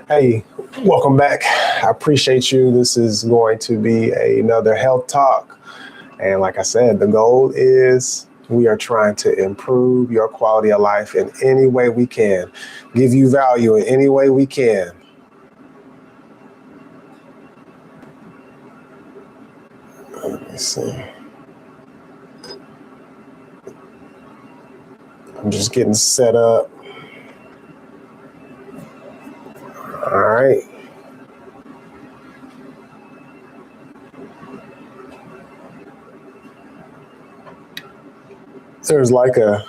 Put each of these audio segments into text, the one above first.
Hey, welcome back. I appreciate you. This is going to be another health talk. And like I said, the goal is we are trying to improve your quality of life in any way we can, give you value in any way we can. Let me see. I'm just getting set up. All right. There's like a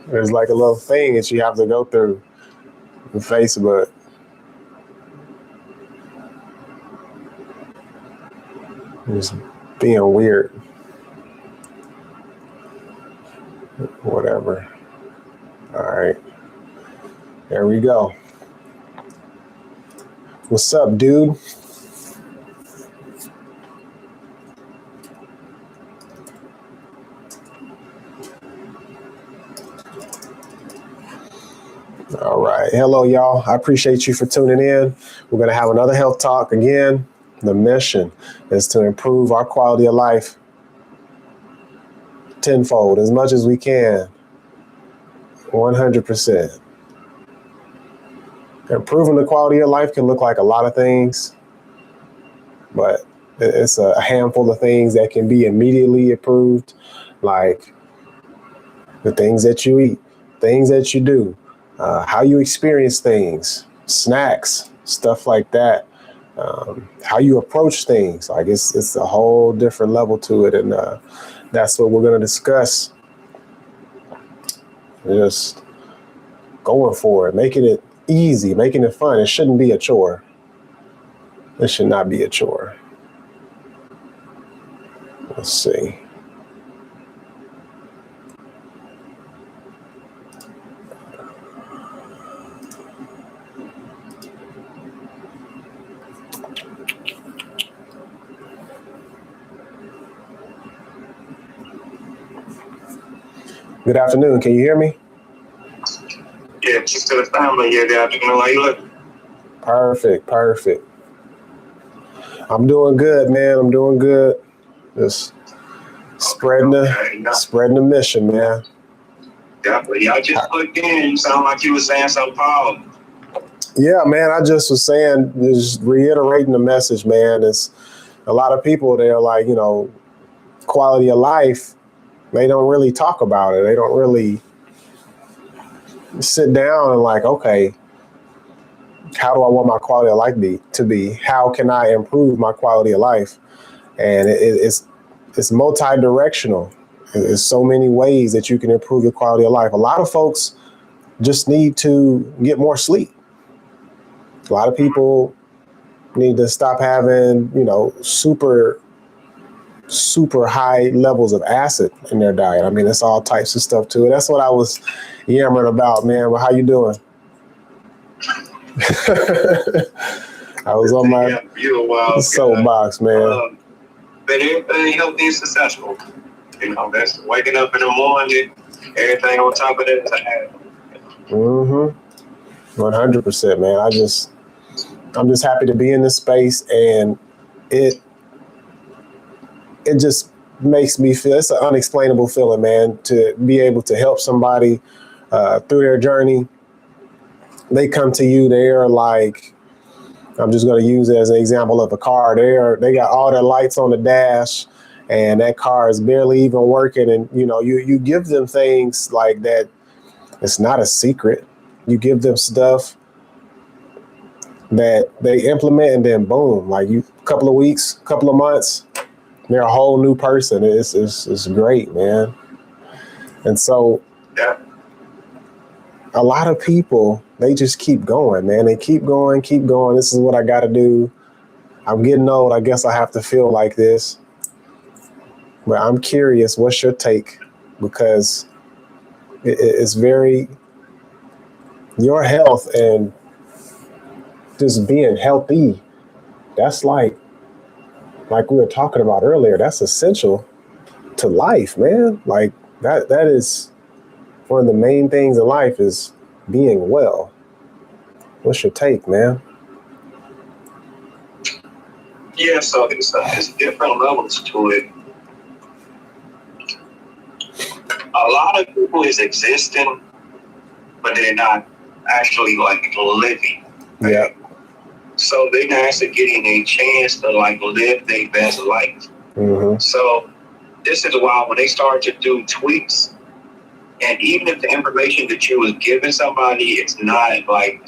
little thing that you have to go through in Facebook. Just being weird. Whatever. All right. There we go. What's up, dude? All right. Hello, y'all. I appreciate you for tuning in. We're going to have another health talk again. The mission is to improve our quality of life tenfold, as much as we can. 100%. Improving the quality of life can look like a lot of things, but it's a handful of things that can be immediately improved, like the things that you eat, things that you do, how you experience things, snacks, stuff like that, how you approach things. Like it's a whole different level to it, and that's what we're going to discuss. Just going for it, making it easy, making it fun. It shouldn't be a chore. It should not be a chore. Let's see. Good afternoon. Can you hear me? Yeah, just to the family. Yeah, good afternoon. How you look? Perfect. I'm doing good, man. I'm doing good. Just spreading the mission, man. Yeah, but y'all just clicked in. You sound like you were saying something powerful. Yeah, man. I just was saying, just reiterating the message, man. It's a lot of people. They're like, quality of life. They don't really talk about it. They don't really sit down and like, okay, how do I want my quality of life to be? How can I improve my quality of life? And it's multi-directional. There's so many ways that you can improve your quality of life. A lot of folks just need to get more sleep. A lot of people need to stop having, super high levels of acid in their diet. I mean, it's all types of stuff too. That's what I was yammering about, man. Well, how you doing? I was on my soapbox, man. But everything healthy and successful. That's waking up in the morning, everything on top of that. 100%, man. I'm just happy to be in this space, and it just makes me feel, it's an unexplainable feeling, man, to be able to help somebody through their journey. They come to you, they're like, I'm just going to use it as an example of a car. They got all their lights on the dash, and that car is barely even working. And, you give them things like that. It's not a secret. You give them stuff that they implement, and then boom, like a couple of weeks, couple of months, they're a whole new person. It's great, man. And so a lot of people, they just keep going, man. They keep going. This is what I got to do. I'm getting old. I guess I have to feel like this. But I'm curious, what's your take? Because it's very, your health and just being healthy, that's like we were talking about earlier, that's essential to life, man. Like that is one of the main things in life, is being well. What's your take, man? Yeah, so it's different levels to it. A lot of people is existing, but they're not actually like living. Right? Yeah. So they're not actually getting a chance to like live their best life. Mm-hmm. So this is why when they start to do tweaks, and even if the information that you was giving somebody, it's not like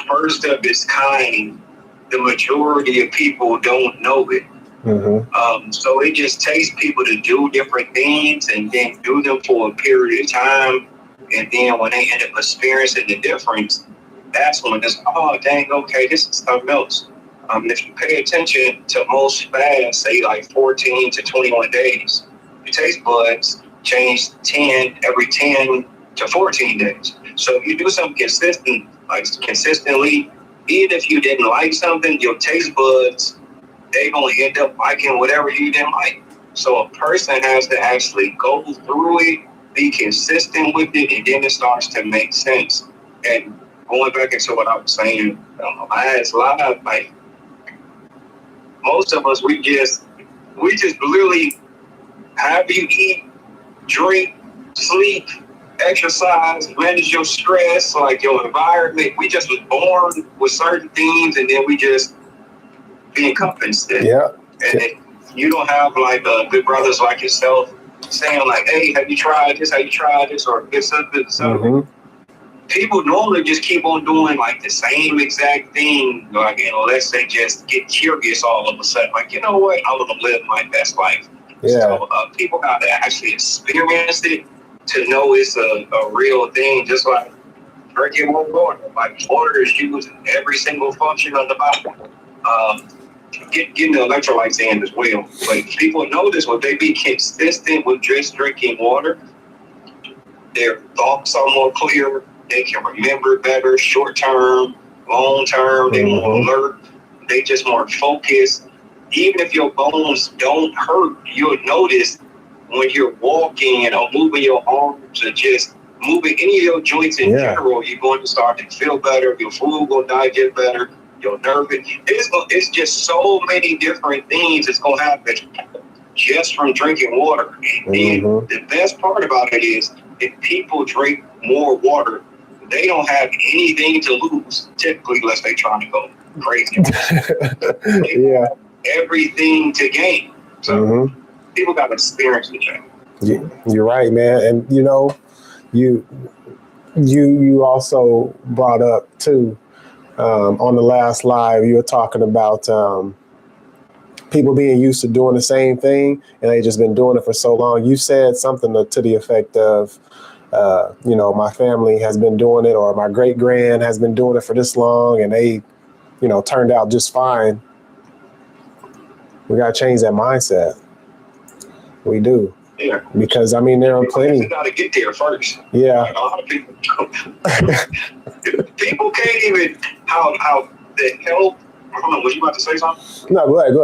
first of its kind, the majority of people don't know it. Mm-hmm. So it just takes people to do different things and then do them for a period of time. And then when they end up experiencing the difference, that's when it's, oh, dang, okay, this is something else. If you pay attention to most fasts, say like 14 to 21 days, your taste buds change 10 every 10 to 14 days. So if you do something consistent, like consistently, even if you didn't like something, your taste buds, they're going to end up liking whatever you didn't like. So a person has to actually go through it, be consistent with it, and then it starts to make sense. And going back into what I was saying, I asked a lot of, like, most of us, we just literally have you eat, drink, sleep, exercise, manage your stress, like your environment. We just was born with certain things, and then we just being compensated. Yeah. And you don't have like good brothers like yourself saying like, hey, have you tried this? Have you tried this? Or this something. Mm-hmm. People normally just keep on doing like the same exact thing, like, unless they just get curious all of a sudden. Like, you know what? I'm gonna live my best life. Yeah. So people got to actually experience it to know it's a real thing. Just like drinking more water. Like water is used in every single function of the body. Getting the electrolytes in as well. But people notice when they be consistent with just drinking water, their thoughts are more clear. They can remember better, short term, long term. They more alert. They just more focused. Even if your bones don't hurt, you'll notice when you're walking or moving your arms or just moving any of your joints in general, you're going to start to feel better. Your food will digest better. Your nervous. It's just so many different things that's going to happen just from drinking water. And then the best part about it is if people drink more water, they don't have anything to lose, typically, unless they're trying to go crazy. They have everything to gain. So people got to experience the change. You're right, man. And you know, you also brought up too, on the last live, you were talking about people being used to doing the same thing and they just been doing it for so long. You said something to the effect of, you know, my family has been doing it, or my great grand has been doing it for this long, and they, you know, turned out just fine. We got to change that mindset. We do. Yeah. Because I mean, there are plenty. You got to get there first. Yeah. Like, a lot of people, people can't even how the health. Hold on, was you about to say something? No, go ahead.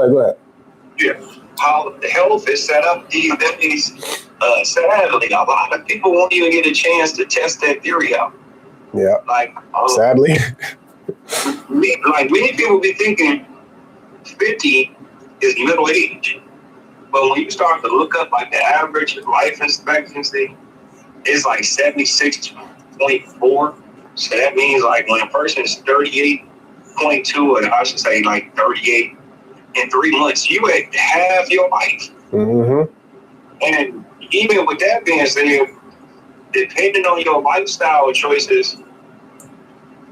Yeah. How the health is set up these days. Sadly, a lot of people won't even get a chance to test that theory out. Yeah. Like, sadly, many people be thinking 50 is middle age. But when you start to look up like the average life expectancy, it's like 76.4. So that means like when a person is 38.2, or I should say like 38 in 3 months, you at half your life. And even with that being said, depending on your lifestyle choices,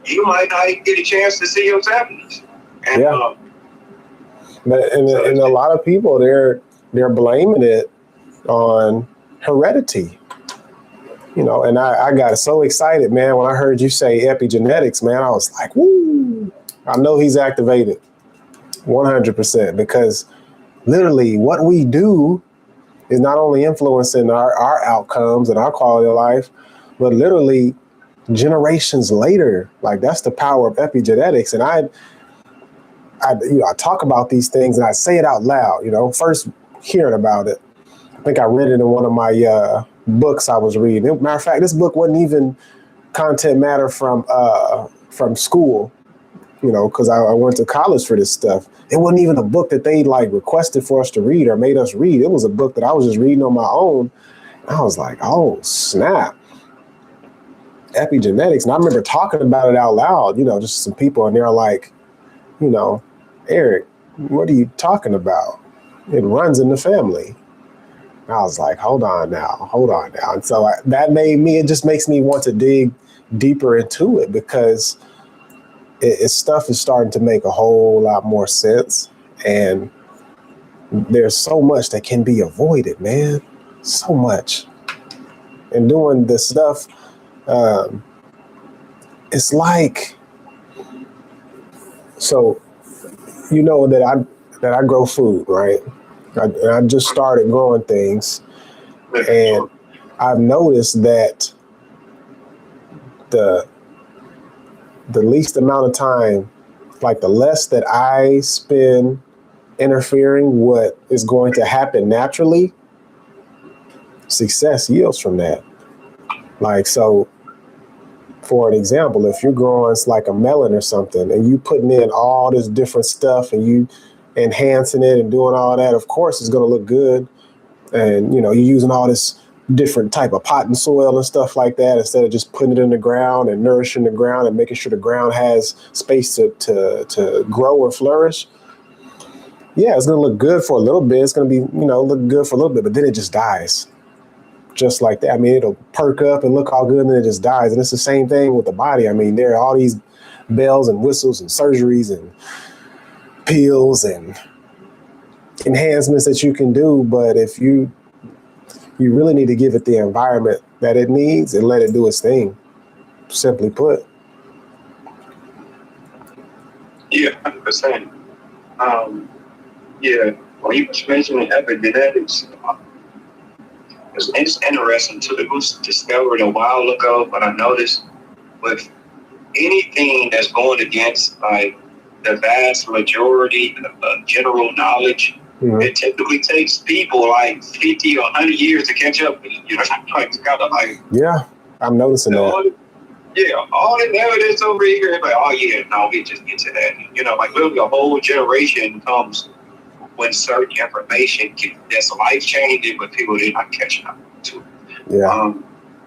you might not even get a chance to see your 70s. And, but and a lot of people, they're blaming it on heredity, you know. And I got so excited, man, when I heard you say epigenetics, man. I was like, woo! I know he's activated 100%, because literally what we do is not only influencing our outcomes and our quality of life, but literally generations later. Like, that's the power of epigenetics. And I talk about these things and I say it out loud, you know, first hearing about it. I think I read it in one of my books I was reading. Matter of fact, this book wasn't even content matter from school, you know, because I went to college for this stuff. It wasn't even a book that they like requested for us to read or made us read. It was a book that I was just reading on my own. I was like, oh, snap. Epigenetics. And I remember talking about it out loud, you know, just some people, and they're like, you know, Eric, what are you talking about? It runs in the family. And I was like, hold on now. And so it just makes me want to dig deeper into it, because it's stuff is starting to make a whole lot more sense. And there's so much that can be avoided, man. So much. And doing this stuff, it's like, so, you know that I grow food, right? I just started growing things, and I've noticed that the least amount of time, like the less that I spend interfering what is going to happen naturally, success yields from that. Like, so for an example, if you're growing like a melon or something, and you putting in all this different stuff and you enhancing it and doing all that, of course it's going to look good. And, you know, you're using all this different type of pot and soil and stuff like that, instead of just putting it in the ground and nourishing the ground and making sure the ground has space to grow or flourish. Yeah, it's going to look good for a little bit. It's going to be, you know, look good for a little bit, but then it just dies. Just like that. I mean, it'll perk up and look all good, and then it just dies. And it's the same thing with the body. I mean, there are all these bells and whistles and surgeries and pills and enhancements that you can do, but if you really need to give it the environment that it needs and let it do its thing, simply put. Yeah, 100%. Yeah, when you mentioned epigenetics, it's interesting too. It was discovered a while ago, but I noticed with anything that's going against like the vast majority of general knowledge, it typically takes people like 50 or 100 years to catch up. You know, like, yeah, I'm noticing that. All the evidence over here, like, oh yeah, no, we just get to that. You know, like literally a whole generation comes when certain information that's life changing, but people they're not catching up to. Yeah.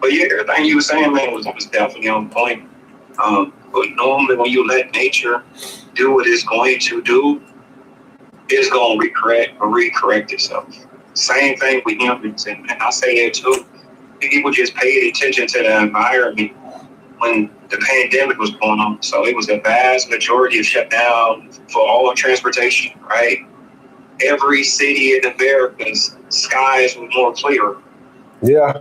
But yeah, everything you were saying, man, was definitely on point. But normally when you let nature do what it's going to do, it's going to recorrect itself. Same thing with humans, and I say that too. People just paid attention to the environment when the pandemic was going on. So it was a vast majority of shutdown for all transportation, right? Every city in America's skies were more clear. Yeah,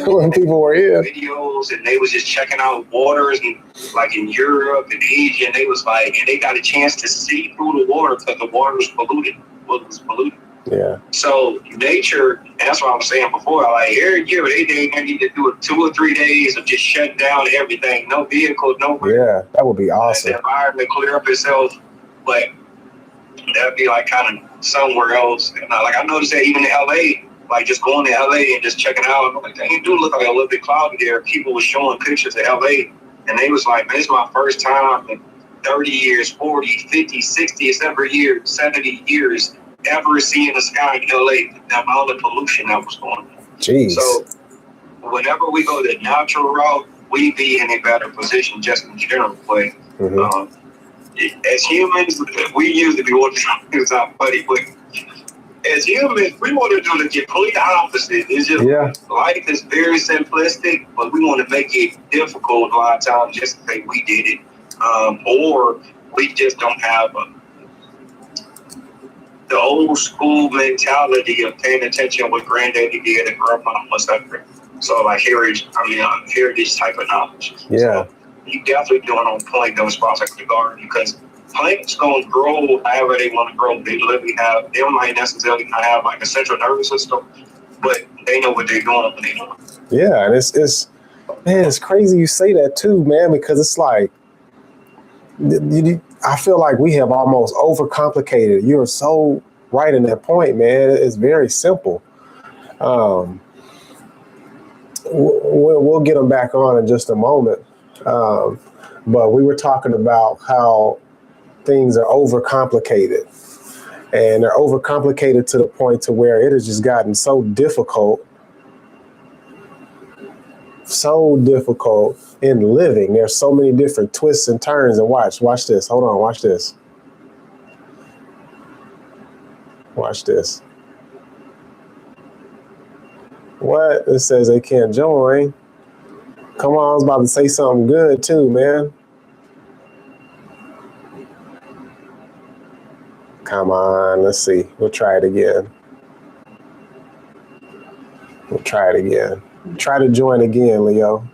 when people were here. Videos, and they was just checking out waters, and like in Europe and Asia, and they was like, and they got a chance to see through the water because the water was polluted. Yeah. So nature, and that's what I was saying before, like every year they need to do 2 or 3 days of just shutting down everything. No vehicles, no. Yeah, that would be awesome. The environment clear up itself, but that'd be like kind of somewhere else. And I noticed that even in LA, like just going to LA and just checking out, like they do look like a little bit cloudy there. People were showing pictures of LA, and they was like, man, this is my first time in 30 years, 40, 50, 60, 70 years ever seeing the sky in LA, the amount of pollution that was going on. Jeez. So whenever we go the natural route, we be in a better position just in general way. As humans, we usually be wanting to it's not funny, but as humans, we want to do the complete opposite. It's just life is very simplistic, but we want to make it difficult a lot of times just to say we did it. Or we just don't have the old school mentality of paying attention to what granddaddy did and grandma was done. So like heritage type of knowledge. Yeah. So you definitely doing on point those spots like the garden, because plants gonna grow however they want to grow. They might necessarily not have like a central nervous system, but they know what they're doing when they do it. Yeah, and it's crazy you say that too, man, because it's like I feel like we have almost overcomplicated. You're so right in that point, man. It's very simple. we'll get them back on in just a moment. But we were talking about how things are overcomplicated, and they're overcomplicated to the point to where it has just gotten so difficult in living. There's so many different twists and turns. And watch this. Hold on, watch this. Watch this. What? It says they can't join. Come on, I was about to say something good too, man. Come on, let's see. We'll try it again. Try to join again, Leo.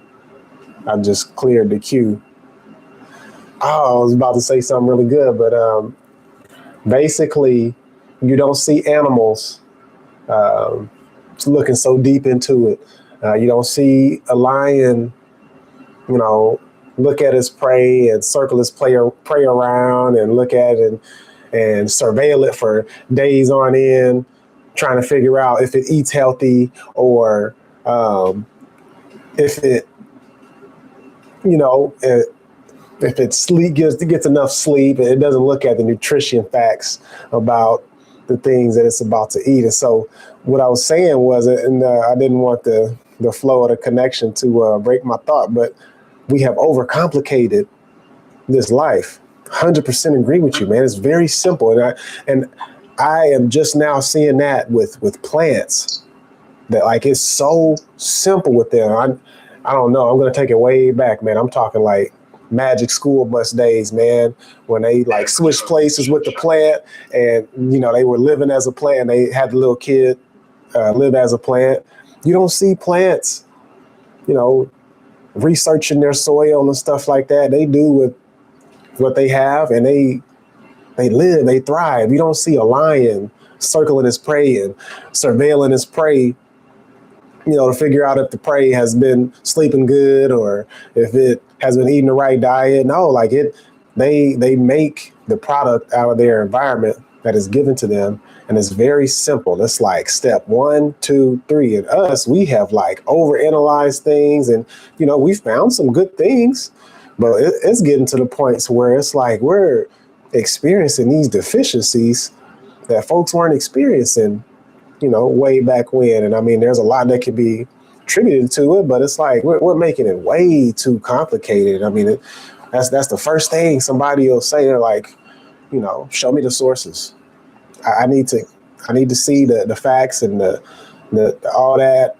I just cleared the queue. Oh, I was about to say something really good, but basically, you don't see animals looking so deep into it. You don't see a lion, look at his prey and circle his prey around and look at it and surveil it for days on end, trying to figure out if it eats healthy or if it, if it gets enough sleep. And it doesn't look at the nutrition facts about the things that it's about to eat. And so what I was saying was, and I didn't want the flow of the connection to break my thought, but we have overcomplicated this life. 100% agree with you, man. It's very simple. And I am just now seeing that with plants, that like it's so simple with them. I don't know. I'm going to take it way back, man. I'm talking like magic school bus days, man, when they like switched places with the plant and, they were living as a plant and they had the little kid live as a plant. You don't see plants, researching their soil and stuff like that. They do with what they have and they live, they thrive. You don't see a lion circling his prey and surveilling his prey, to figure out if the prey has been sleeping good or if it has been eating the right diet. No, they make the product out of their environment that is given to them. And it's very simple. It's like step 1, 2, 3. And us, we have like overanalyzed things and, we found some good things, but it's getting to the points where it's like we're experiencing these deficiencies that folks weren't experiencing, way back when. And I mean, there's a lot that could be attributed to it, but it's like we're making it way too complicated. I mean, that's the first thing somebody will say. They're like, show me the sources. I need to see the facts and the all that.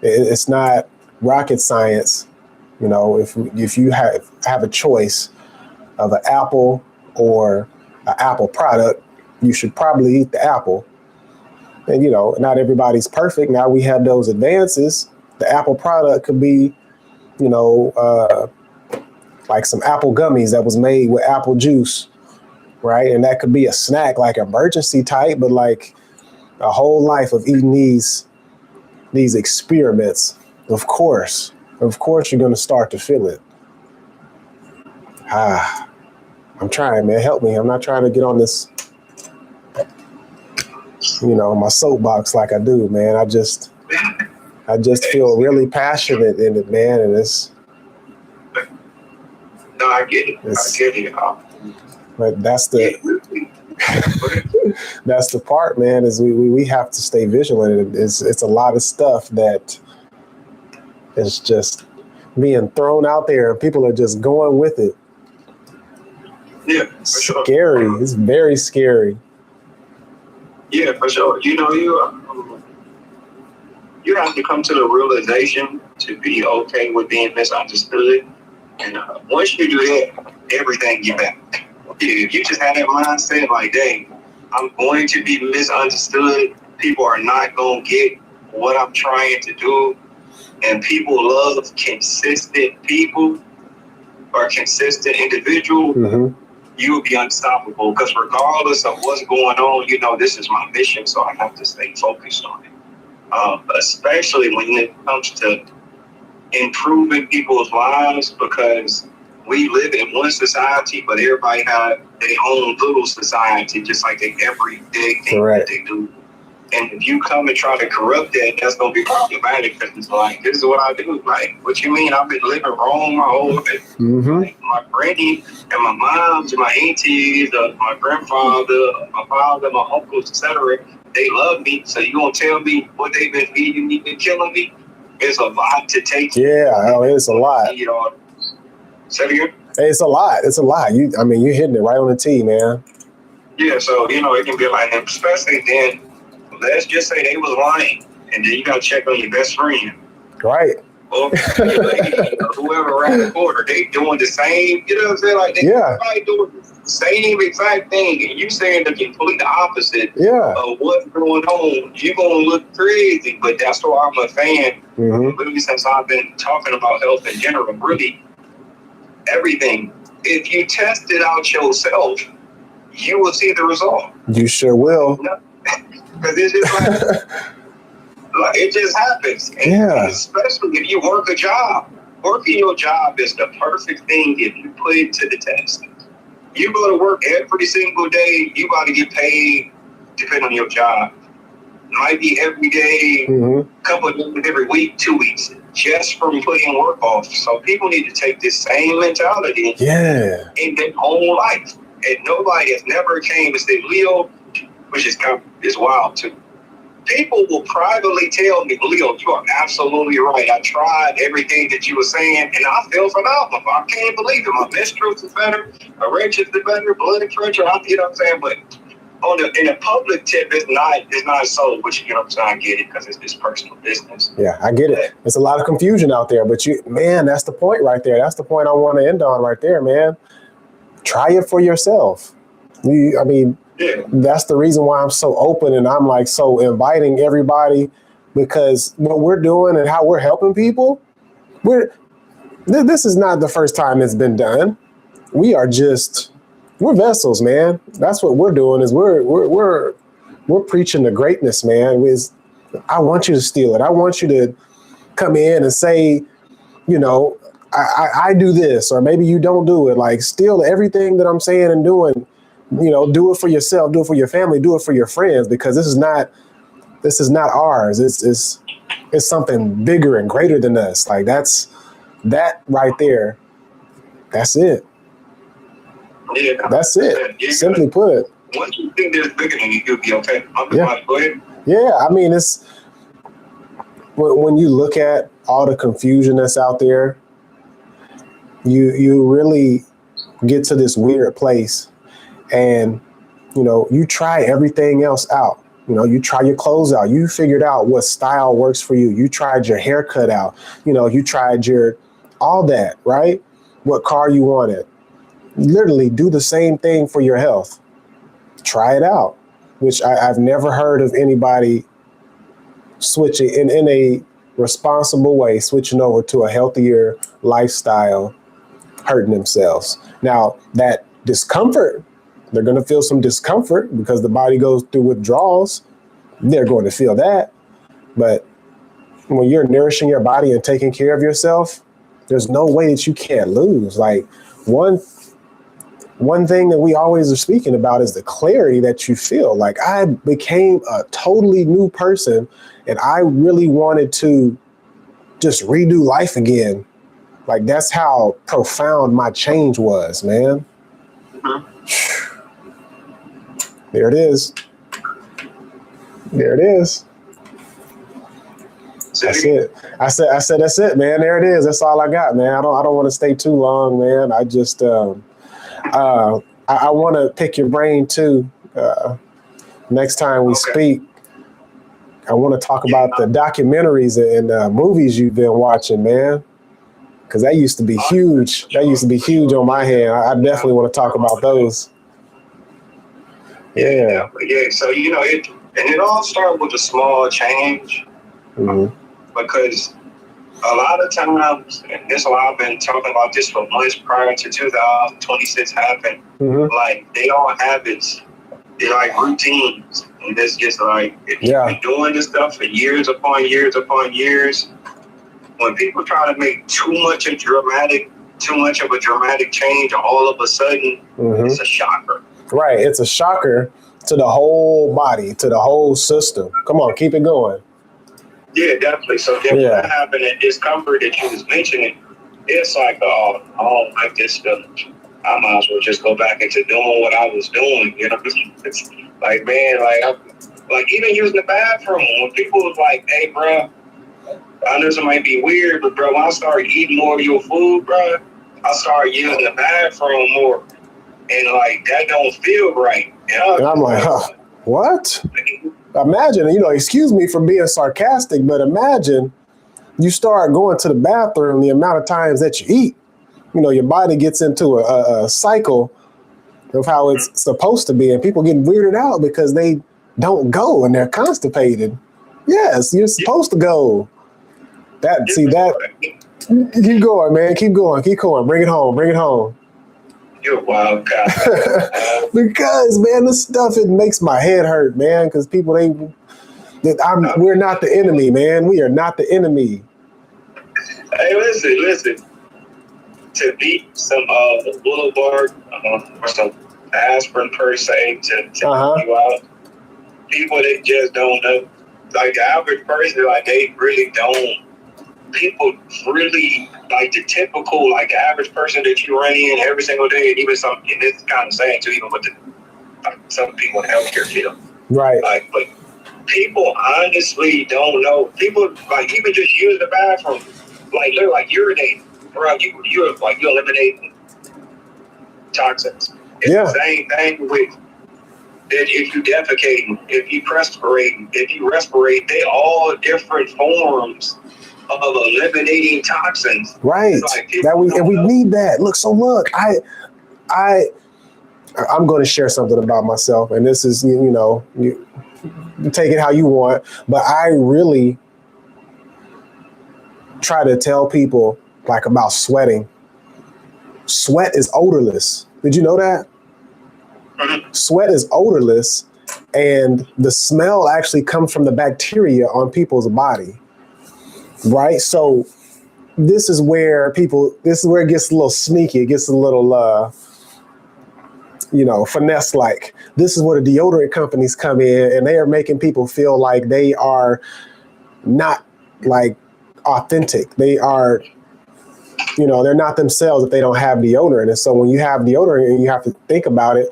It's not rocket science. If you have a choice of an apple or an Apple product, you should probably eat the apple. And, not everybody's perfect. Now we have those advances. The Apple product could be, like some apple gummies that was made with apple juice, right? And that could be a snack, like emergency type, but like a whole life of eating these experiments. Of course, you're going to start to feel it. I'm trying, man. Help me. I'm not trying to get on this, my soapbox like I do, man. I just feel really passionate in it, man. And it's. No, I get it. But that's the part, man, is we have to stay vigilant. It's a lot of stuff that is just being thrown out there and people are just going with it. Yeah, for sure. Scary. It's very scary. Yeah, for sure. You have to come to the realization to be okay with being misunderstood. And once you do that, everything get back. If you just have that mindset like, dang, I'm going to be misunderstood. People are not going to get what I'm trying to do. And people love consistent people or consistent individuals. Mm-hmm. You will be unstoppable because regardless of what's going on, this is my mission. So I have to stay focused on it. Especially when it comes to improving people's lives, because we live in one society, but everybody have their own little society, just like every big thing that they do. And if you come and try to corrupt that, that's going to be problematic because it's like, this is what I do. Like, what you mean? I've been living wrong my whole life. Like, my granny and my moms and my aunties, my grandfather, my father, my uncles, etc., they love me. So you going to tell me what they've been feeding me and killing me? It's a lot to take. Yeah, it's a lot. You know, say it again? It's a lot. It's a lot. You're hitting it right on the tee, man. Yeah, so, it can be like, especially then, let's just say they was lying, and then you got to check on your best friend. Right. Or whoever around the corner, they doing the same, you know what I'm saying? Like, everybody doing the same exact thing, and you saying the complete opposite of what's going on. You're going to look crazy, but that's why I'm a fan. Really, since I've been talking about health in general, really, everything. If you test it out yourself, you will see the result. You sure will. Because it's just like it just happens. And especially if you work a job. Working your job is the perfect thing if you put it to the test. You go to work every single day, you got to get paid depending on your job. Might be every day, couple of days every week, 2 weeks, just from putting work off. So people need to take this same mentality in their whole life. And nobody has never came and said, Leo, which is wild too. People will privately tell me, Leo, you are absolutely right. I tried everything that you were saying, and I feel phenomenal. I can't believe it. My menstruals is better, my erections is better, blood pressure. You know what I'm saying? But in a public tip, it's not so. But you know what I'm saying? I get it because it's this personal business. Yeah, I get it. There's a lot of confusion out there, but that's the point right there. That's the point I want to end on right there, man. Try it for yourself. That's the reason why I'm so open and I'm like so inviting everybody, because what we're doing and how we're helping people, this is not the first time it's been done. We're vessels, man. That's what we're doing is we're preaching the greatness, man. I want you to steal it. I want you to come in and say, I do this, or maybe you don't do it. Like, steal everything that I'm saying and doing. Do it for yourself, do it for your family, do it for your friends, because this is not ours. It's something bigger and greater than us. Like, that right there. That's it. Yeah, that's it. Simply put. Once you think there's bigger than you, you'll be okay. Go ahead. Yeah, it's when you look at all the confusion that's out there, you really get to this weird place, and you try everything else out. You try your clothes out. You figured out what style works for you. You tried your haircut out. You tried all that, right? What car you wanted. Literally do the same thing for your health. Try it out, which I've never heard of anybody switching in a responsible way, switching over to a healthier lifestyle, hurting themselves. Now, that discomfort, they're going to feel some discomfort because the body goes through withdrawals. They're going to feel that. But when you're nourishing your body and taking care of yourself, there's no way that you can't lose. Like, one thing that we always are speaking about is the clarity that you feel. Like, I became a totally new person and I really wanted to just redo life again. Like, that's how profound my change was, man. There it is. There it is. That's it. I said, that's it, man. There it is. That's all I got, man. I don't want to stay too long, man. I just, I want to pick your brain too. Next time we speak, I want to talk about the documentaries and movies you've been watching, man. Because that used to be huge. That used to be huge on my hand. I definitely want to talk about those. Yeah. So, it all started with a small change. Because a lot of times, and this is why I've been talking about this for months prior to 2026 happened, like, they all habits. They're like routines. And it's just like, if you've been doing this stuff for years upon years upon years, when people try to make too much of a dramatic change all of a sudden, it's a shocker. Right. It's a shocker to the whole body, to the whole system. Come on, keep it going. Yeah, definitely. So then when that happened, and discomfort that you was mentioning, it's like, oh, I don't like this feeling. I might as well just go back into doing what I was doing. You know, it's like, man, like even using the bathroom. When people was like, hey, bro, I know this might be weird, but bro, when I started eating more of your food, bro, I started using the bathroom more. And like, that don't feel right. And I'm like, huh, what? Imagine, excuse me for being sarcastic, but imagine you start going to the bathroom the amount of times that you eat. Your body gets into a cycle of how it's supposed to be, and people get weirded out because they don't go and they're constipated. Yes, you're supposed to go. Keep going, man. Keep going. Bring it home. You're a wild guy. Because, man, this stuff, it makes my head hurt, man, because people, we're not the enemy, man. We are not the enemy. Hey, listen. To beat some Boulevard or some aspirin per se to you out, people that just don't know, like the average person, like they really don't. People really like the typical, like average person that you run in every single day, and even some, and it's kind of saying too, even with some people in the healthcare field, right? Like, but people honestly don't know. People like even just use the bathroom, like they're like urinating. Bro, you eliminate toxins. It's the same thing with that. If you defecate, if you respirate, they all different forms of eliminating toxins. Right. Like we need that. Look, I'm going to share something about myself, and this is you take it how you want, but I really try to tell people like about sweating. Sweat is odorless. Did you know that? Mm-hmm. Sweat is odorless, and the smell actually comes from the bacteria on people's body. Right? So this is where it gets a little sneaky. It gets a little, finesse-like. This is where the deodorant companies come in, and they are making people feel like they are not like authentic. They are, they're not themselves if they don't have deodorant. And so when you have deodorant and you have to think about it,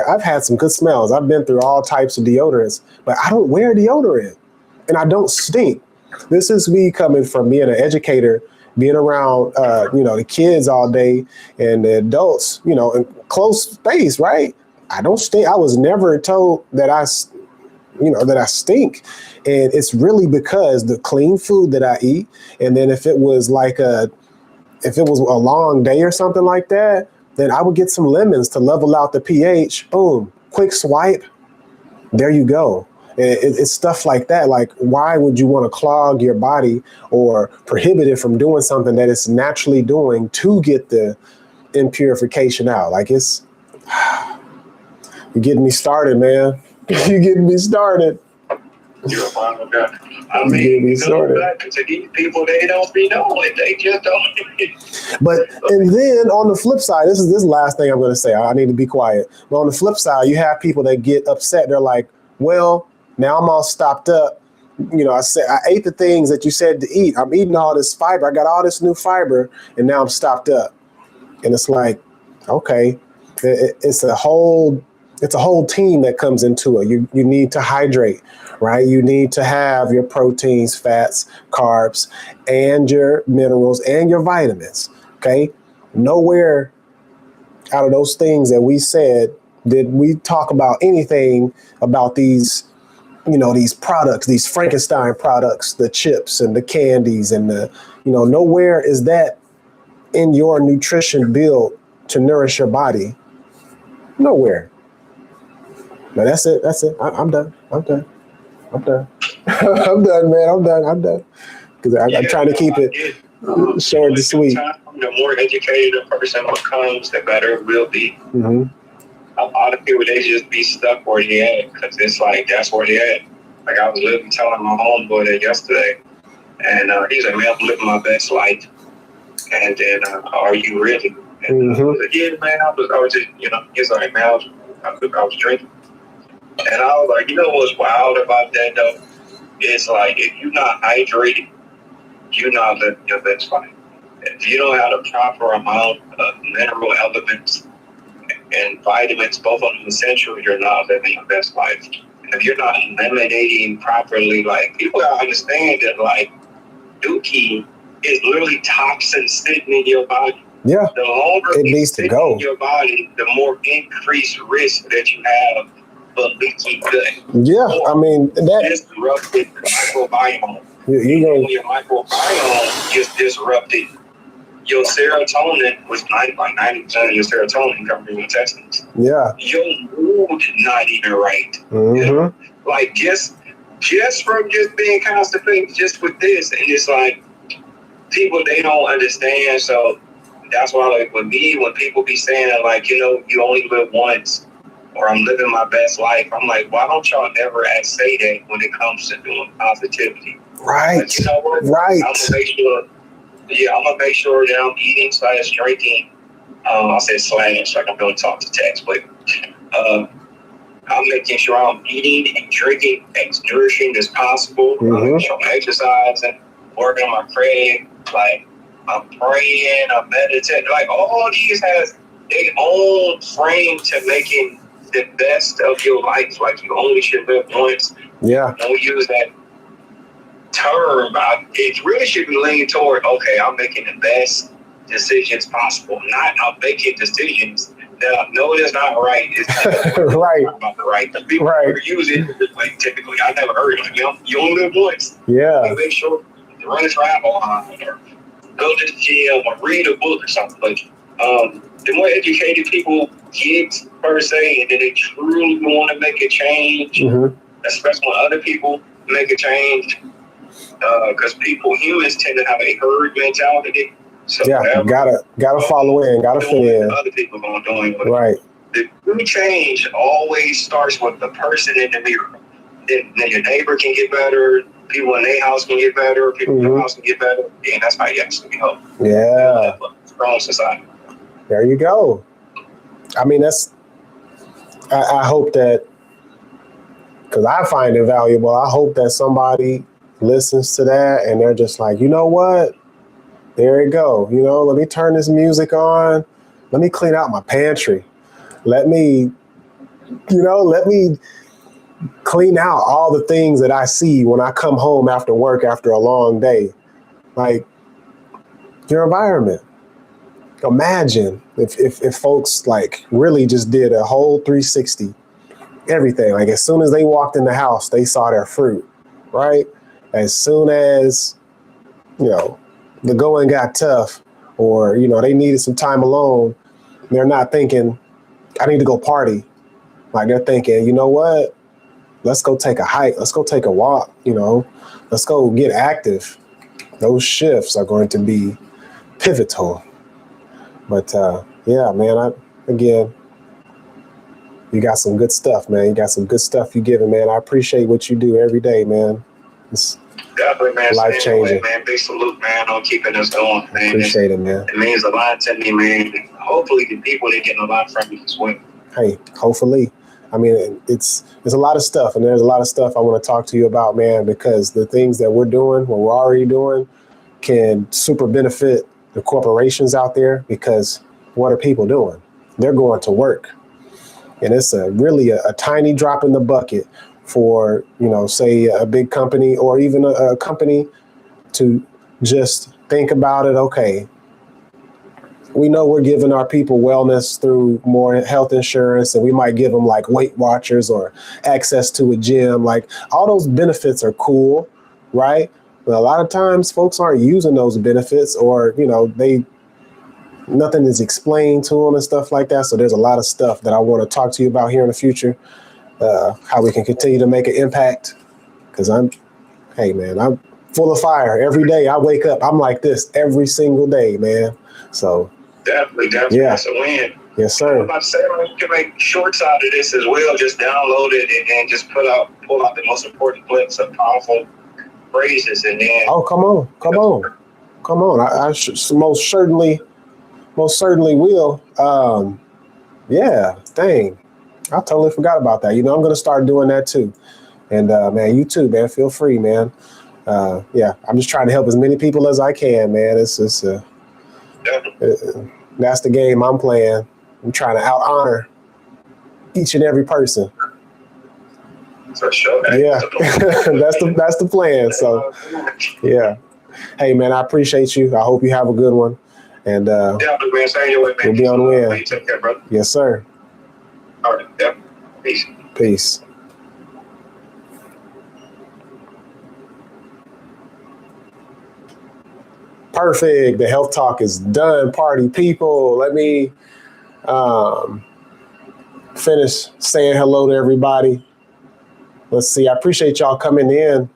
I've had some good smells. I've been through all types of deodorants, but I don't wear deodorant and I don't stink. This is me coming from being an educator, being around, the kids all day and the adults, in close space, right? I don't stink. I was never told that I stink. And it's really because the clean food that I eat. And then if it was a long day or something like that, then I would get some lemons to level out the pH. Boom, quick swipe. There you go. It's stuff like that. Like, why would you want to clog your body or prohibit it from doing something that it's naturally doing to get the impurification out? Like, you're getting me started, man. You're getting me started. You're a wild guy. I mean, to these people, they don't be knowing. They just don't. And then on the flip side, this is the last thing I'm going to say. I need to be quiet. But on the flip side, you have people that get upset. They're like, well, now I'm all stopped up. I ate the things that you said to eat. I'm eating all this fiber. I got all this new fiber, and now I'm stopped up. And it's like, okay, it's a whole team that comes into it. You need to hydrate, right? You need to have your proteins, fats, carbs, and your minerals and your vitamins. Okay. Nowhere out of those things that we said did we talk about anything about these, these products, these Frankenstein products, the chips and the candies and nowhere is that in your nutrition bill to nourish your body. Nowhere. No, that's it. I'm done. I'm done, man. I'm done. Because I'm trying to keep it short and sweet. The more educated a person becomes, the better it will be. Mm-hmm. A lot of people, they just be stuck where they at, because it's like, that's where they at. Like, I was telling my homeboy that yesterday, and he's like, man, I'm living my best life. And then, are you really? And I was like, yeah, man, I was just, he's like, man, I was drinking. And I was like, you know what's wild about that though? It's like if you're not hydrated, you're not living your best life. If you don't have the proper amount of mineral elements and vitamins, both of them essential, you're not living your best life. And if you're not eliminating properly, like people gotta understand that like dookie is literally toxins sitting in your body. Yeah. The longer it needs to go in your body, the more increased risk that you have for leaky gut. Yeah, I mean that disrupted microbiome. you know When your microbiome gets disrupted, your serotonin, which like 90% of your serotonin comes from your intestines. Yeah. Your mood not even right. Mm-hmm. Like just from just being constipated, just with this, and it's like people they don't understand. So that's why, like with me, when people be saying like, you know, you only live once, or I'm living my best life, I'm like, why don't y'all never say that when it comes to doing positivity? Right. Like, you know what? Right. I'm gonna make sure that I'm eating / drinking. I said slash, like I'm going to talk to text, but I'm making sure I'm eating and drinking as nourishing as possible. I'm exercising, working on my craving, like I'm praying, I'm meditating. Like all these has their own frame to making the best of your life. Like you only should live once. Yeah. Don't use that term. It really should be leaning toward, okay, I'm making the best decisions possible. Not I'm making decisions that no, it's not right. It's not right. About the right. People use it like typically. I never heard of it. You only live once. Yeah. You make sure to run a travel line or go to the gym or read a book or something. But the more educated people get per se, and then they truly want to make a change, especially when other people make a change, because humans tend to have a herd mentality. So yeah, gotta follow in, gotta fit in. Other people gonna do it. Right. The true change always starts with the person in the mirror. Then your neighbor can get better. People in their house can get better. People in their house can get better. And that's how you actually help. Yeah. Strong society. There you go. I mean, I hope that, because I find it valuable, I hope that somebody listens to that and they're just like, you know what? There you go. You know, let me turn this music on. Let me clean out my pantry. Let me clean out all the things that I see when I come home after work after a long day. Like your environment. Imagine if folks like really just did a whole 360, everything. Like as soon as they walked in the house, they saw their fruit, right? As soon as, the going got tough or, they needed some time alone, they're not thinking, I need to go party. Like they're thinking, you know what? Let's go take a hike. Let's go take a walk, let's go get active. Those shifts are going to be pivotal. But yeah, man, you got some good stuff, man. You got some good stuff you giving, man. I appreciate what you do every day, man. It's definitely, man. Life changing, man. Big salute, man, on keeping us going, man. Appreciate it, man. It means a lot to me, man. Hopefully, the people are getting a lot from you as well. Hey, hopefully. I mean, it's a lot of stuff, and there's a lot of stuff I want to talk to you about, man, because the things that we're doing, what we're already doing, can super benefit the corporations out there, because what are people doing? They're going to work. And it's really a tiny drop in the bucket for, say a big company or even a company to just think about it. Okay, we know we're giving our people wellness through more health insurance, and we might give them like Weight Watchers or access to a gym. Like all those benefits are cool, right? But a lot of times folks aren't using those benefits, or, nothing is explained to them and stuff like that. So there's a lot of stuff that I want to talk to you about here in the future, how we can continue to make an impact. Because I'm full of fire. Every day I wake up, I'm like this every single day, man. So definitely, yeah. That's a win. Yes, sir. I'm about to say, you can make shorts out of this as well. Just download it and then just pull out the most important clips of powerful phrases, and then. Oh, come on! I most certainly will. Yeah, dang. I totally forgot about that. I'm going to start doing that too. And man, you too, man. Feel free, man. Yeah, I'm just trying to help as many people as I can, man. It's just that's the game I'm playing. I'm trying to out honor each and every person. For sure. Yeah, that's the plan. So, yeah. Hey, man, I appreciate you. I hope you have a good one. And man, same your way, man. We'll be on the win. You take care, brother. Yes, sir. All right. Yep. Peace. Peace. Perfect. The health talk is done, party people. Let me finish saying hello to everybody. Let's see. I appreciate y'all coming in,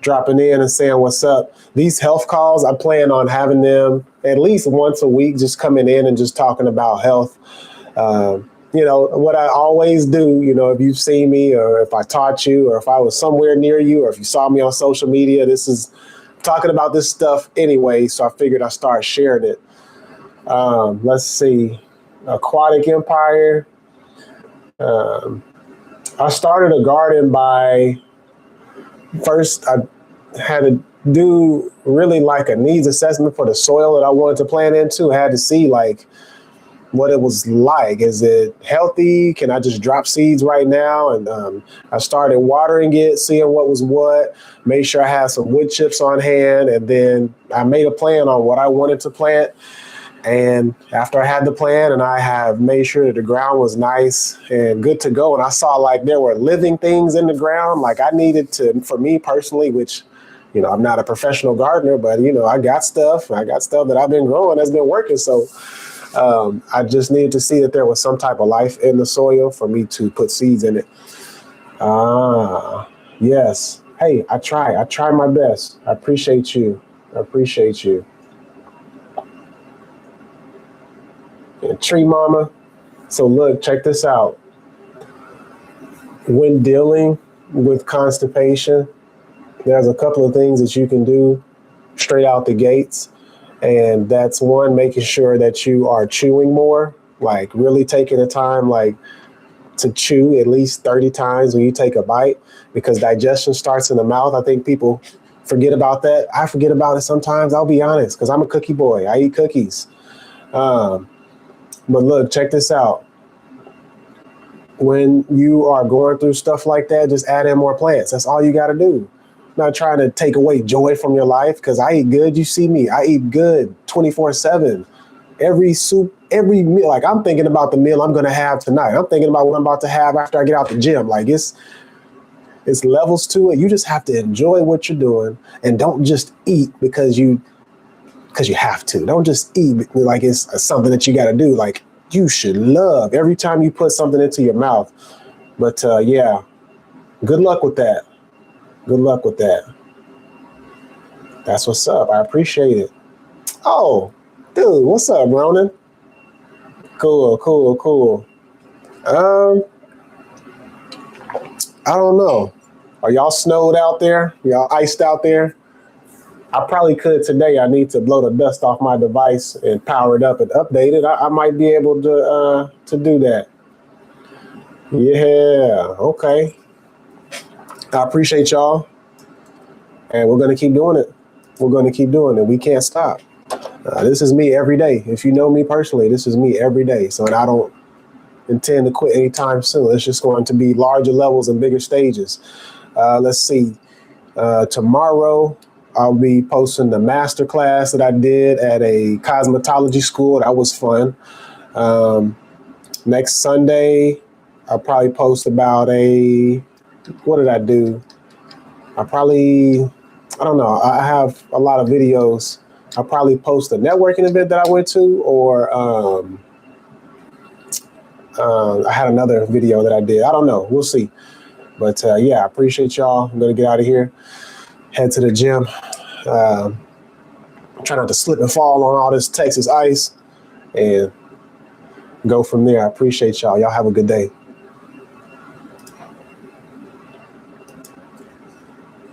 dropping in and saying what's up. These health calls, I plan on having them at least once a week, just coming in and just talking about health. What I always do, if you've seen me or if I taught you or if I was somewhere near you or if you saw me on social media, this is talking about this stuff anyway. So I figured I'd start sharing it. Let's see. Aquatic Empire. I started a garden by first I had to do really like a needs assessment for the soil that I wanted to plant into. I had to see like what it was like. Is it healthy? Can I just drop seeds right now? And I started watering it, seeing what was what, made sure I had some wood chips on hand. And then I made a plan on what I wanted to plant. And after I had the plan and I have made sure that the ground was nice and good to go, and I saw like there were living things in the ground, like I needed to, for me personally, which, I'm not a professional gardener, but, I got stuff that I've been growing that's been working. So I just needed to see that there was some type of life in the soil for me to put seeds in it. Yes. Hey, I try my best. I appreciate you. And Tree Mama. So look, check this out. When dealing with constipation, there's a couple of things that you can do straight out the gates. And that's one, making sure that you are chewing more, like really taking the time, like to chew at least 30 times when you take a bite, because digestion starts in the mouth. I think people forget about that. I forget about it sometimes, I'll be honest, because I'm a cookie boy. I eat cookies. But look, check this out. When you are going through stuff like that, just add in more plants. That's all you got to do. Not trying to take away joy from your life, because I eat good. You see me. I eat good 24/7. Every soup, every meal. Like I'm thinking about the meal I'm going to have tonight. I'm thinking about what I'm about to have after I get out the gym. Like it's levels to it. You just have to enjoy what you're doing and don't just eat because you have to. Don't just eat like it's something that you got to do. Like you should love every time you put something into your mouth. But yeah, good luck with that. Good luck with that. That's what's up. I appreciate it. Oh, dude, what's up, Ronan? Cool. I don't know. Are y'all snowed out there? Y'all iced out there? I probably could today. I need to blow the dust off my device and power it up and update it. I might be able to do that. Yeah, okay. I appreciate y'all. And we're going to keep doing it. We can't stop. This is me every day. If you know me personally, this is me every day. So I don't intend to quit anytime soon. It's just going to be larger levels and bigger stages. Let's see. Tomorrow, I'll be posting the master class that I did at a cosmetology school. That was fun. Next Sunday, I'll probably post about what did I do? I don't know. I have a lot of videos. I'll probably post a networking event that I went to, or I had another video that I did. I don't know. We'll see. But yeah, I appreciate y'all. I'm going to get out of here. Head to the gym. Try not to slip and fall on all this Texas ice and go from there. I appreciate y'all. Y'all have a good day.